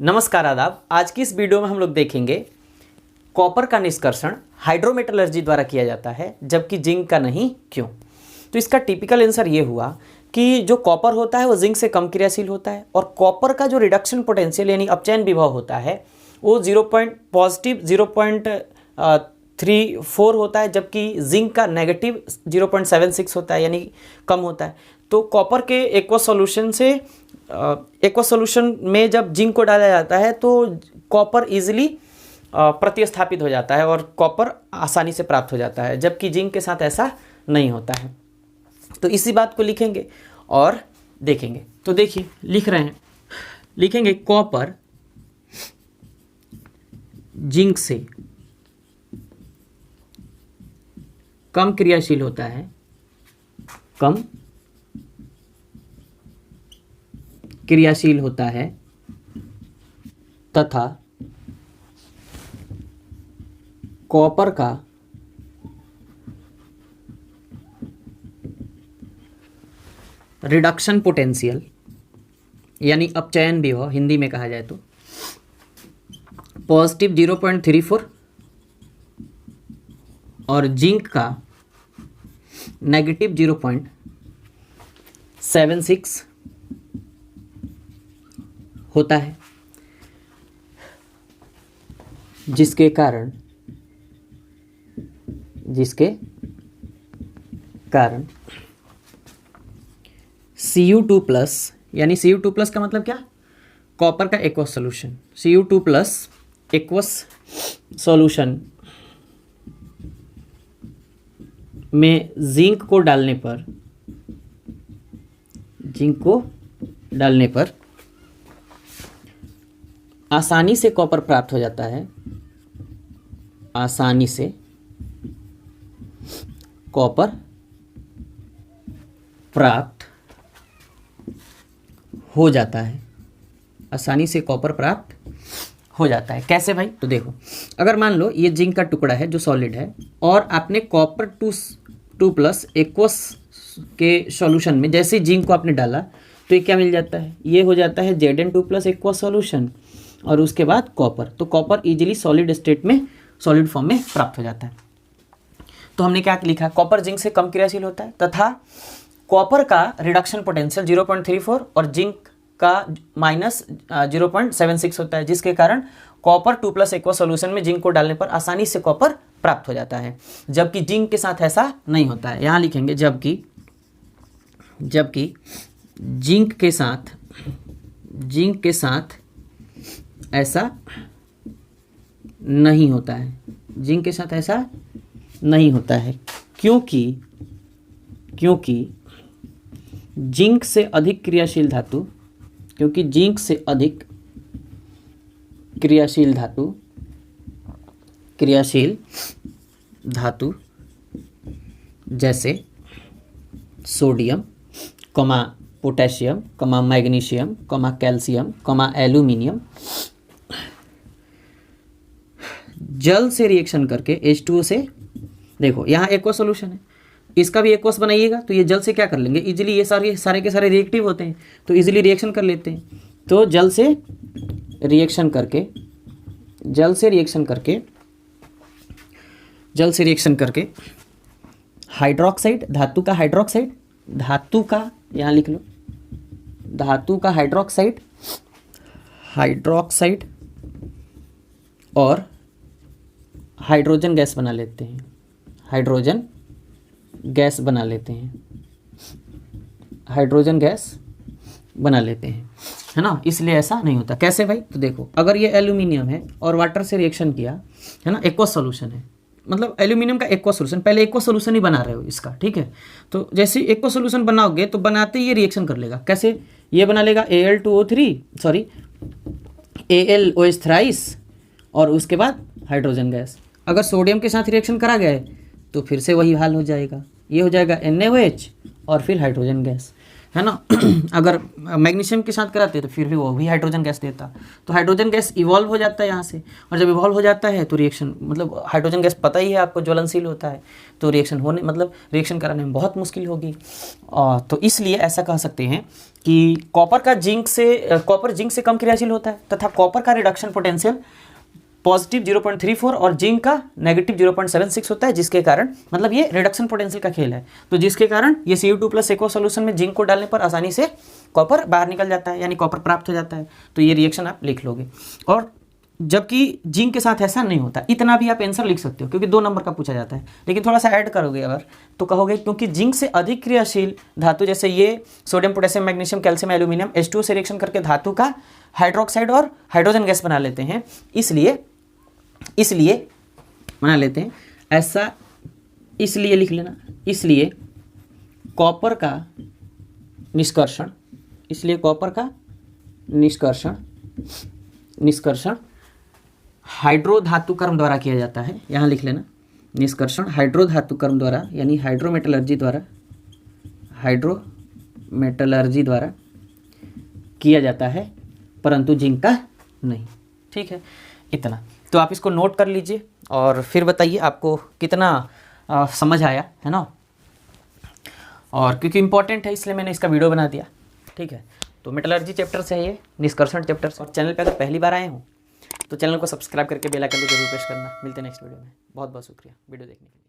नमस्कार आदाब। आज की इस वीडियो में हम लोग देखेंगे कॉपर का निष्कर्षण हाइड्रोमेटलर्जी द्वारा किया जाता है जबकि जिंक का नहीं, क्यों? तो इसका टिपिकल आंसर ये हुआ कि जो कॉपर होता है वो जिंक से कम क्रियाशील होता है और कॉपर का जो रिडक्शन पोटेंशियल यानी अपचयन विभव होता है वो पॉजिटिव 0.34 होता है जबकि जिंक का नेगेटिव 0.76 होता है यानी कम होता है। तो कॉपर के एक्वस सॉल्यूशन में जब जिंक को डाला जाता है तो कॉपर इजीली प्रतिस्थापित हो जाता है और कॉपर आसानी से प्राप्त हो जाता है जबकि जिंक के साथ ऐसा नहीं होता है। तो इसी बात को लिखेंगे और देखेंगे। तो देखिए लिख रहे हैं, लिखेंगे कॉपर जिंक से कम क्रियाशील होता है, कम क्रियाशील होता है तथा कॉपर का रिडक्शन पोटेंशियल यानी अपचयन विभव हिंदी में कहा जाए तो पॉजिटिव 0.34 और जिंक का नेगेटिव 0.76 होता है, जिसके कारण Cu2+ यानी Cu2+ का मतलब क्या? कॉपर का aqueous solution. Cu2+ aqueous solution में जिंक को डालने पर आसानी से कॉपर प्राप्त हो जाता है, आसानी से कॉपर प्राप्त हो जाता है, आसानी से कॉपर प्राप्त हो जाता है। कैसे भाई? तो देखो, अगर मान लो ये जिंक का टुकड़ा है जो सॉलिड है और आपने कॉपर 2+ एक्वस के सॉल्यूशन में जैसे जिंक को आपने डाला तो ये क्या मिल जाता है? ये हो जाता है Zn2+ एक्वस सॉल्यूशन और उसके बाद कॉपर। तो कॉपर इजीली सॉलिड फॉर्म में प्राप्त हो जाता है। तो हमने क्या लिखा? कॉपर जिंक से कम क्रियाशील होता है तथा कॉपर का रिडक्शन पोटेंशियल 0.34 और जिंक का -0.76 होता है, जिसके कारण कॉपर 2+ एक्वस सॉल्यूशन में जिंक को डालने पर आसानी से कॉपर प्राप्त हो जाता है जबकि जिंक के साथ ऐसा नहीं होता है। यहाँ लिखेंगे जबकि जिंक के साथ ऐसा नहीं होता है, जिंक के साथ ऐसा नहीं होता है क्योंकि जिंक से अधिक क्रियाशील धातु जैसे sodium, potassium, magnesium, calcium, aluminium जल से रिएक्शन करके H2O से, देखो यहाँ एक्वस सॉल्यूशन है, इसका भी एक्वस बनाइएगा तो ये जल से क्या कर लेंगे इजीली, ये सारे के सारे रिएक्टिव होते हैं तो इजीली रिएक्शन कर लेते हैं। तो जल से रिएक्शन करके हाइड्रोक्साइड, धातु का यहाँ लिख लो, धातु का हाइड्रोक्साइड और हाइड्रोजन गैस बना लेते हैं, है ना। इसलिए ऐसा नहीं होता। कैसे भाई? तो देखो, अगर ये एल्यूमिनियम है और वाटर से रिएक्शन किया है ना, एक्वस सॉल्यूशन है, मतलब एल्यूमिनियम का एक्वस सॉल्यूशन, पहले एक्वस सॉल्यूशन ही बना रहे हो इसका, ठीक है। तो जैसे एक्वस सॉल्यूशन बनाओगे तो बनाते ही ये रिएक्शन कर लेगा। कैसे? ये बना लेगा AlOH थ्राइस और उसके बाद हाइड्रोजन गैस। अगर सोडियम के साथ रिएक्शन करा गया है तो फिर से वही हाल हो जाएगा, ये हो जाएगा NaOH और फिर हाइड्रोजन गैस। है ना। अगर मैग्नीशियम के साथ कराते तो फिर भी वो भी हाइड्रोजन गैस देता। तो हाइड्रोजन गैस इवॉल्व हो जाता है यहाँ से, और जब इवॉल्व हो जाता है तो रिएक्शन, मतलब हाइड्रोजन गैस पता ही है आपको ज्वलनशील होता है, तो रिएक्शन होने मतलब रिएक्शन कराने में बहुत मुश्किल होगी। तो इसलिए ऐसा कह सकते हैं कि कॉपर जिंक से कम क्रियाशील होता है, तथा कॉपर का रिडक्शन पोटेंशियल पॉजिटिव 0.34 और जिंक का नेगेटिव 0.76 होता है, जिसके कारण मतलब ये रिडक्शन पोटेंशियल का खेल है, तो जिसके कारण ये Cu2+ एक्वस सॉल्यूशन में जिंक को डालने पर आसानी से कॉपर बाहर निकल जाता है, यानी कॉपर प्राप्त हो जाता है। तो ये रिएक्शन आप लिख लोगे। और जबकि जिंक के साथ ऐसा नहीं होता, इतना भी आप आंसर लिख सकते हो क्योंकि 2 नंबर का पूछा जाता है, लेकिन थोड़ा सा ऐड करोगे अगर तो कहोगे क्योंकि जिंक से अधिक क्रियाशील धातु जैसे ये sodium, potassium, magnesium, calcium, aluminium H2O से रिएक्शन करके धातु का हाइड्रोक्साइड और हाइड्रोजन गैस बना लेते हैं, इसलिए बना लेते हैं ऐसा, इसलिए लिख लेना। इसलिए कॉपर का निष्कर्षण हाइड्रोधातुकर्म द्वारा किया जाता है। यहाँ लिख लेना, निष्कर्षण हाइड्रोधातुकर्म द्वारा यानी हाइड्रोमेटलर्जी द्वारा किया जाता है, परंतु जिंक का नहीं। ठीक है, इतना तो आप इसको नोट कर लीजिए और फिर बताइए आपको कितना समझ आया, है ना। और क्योंकि इंपॉर्टेंट है इसलिए मैंने इसका वीडियो बना दिया। ठीक है, तो मेटलर्जी चैप्टर से है ये, निष्कर्षण चैप्टर से। और चैनल पे अगर पहली बार आए हो तो चैनल को सब्सक्राइब करके बेल आइकन को जरूर प्रेस करना। मिलते हैं नेक्स्ट वीडियो में। बहुत बहुत शुक्रिया वीडियो देखने के लिए।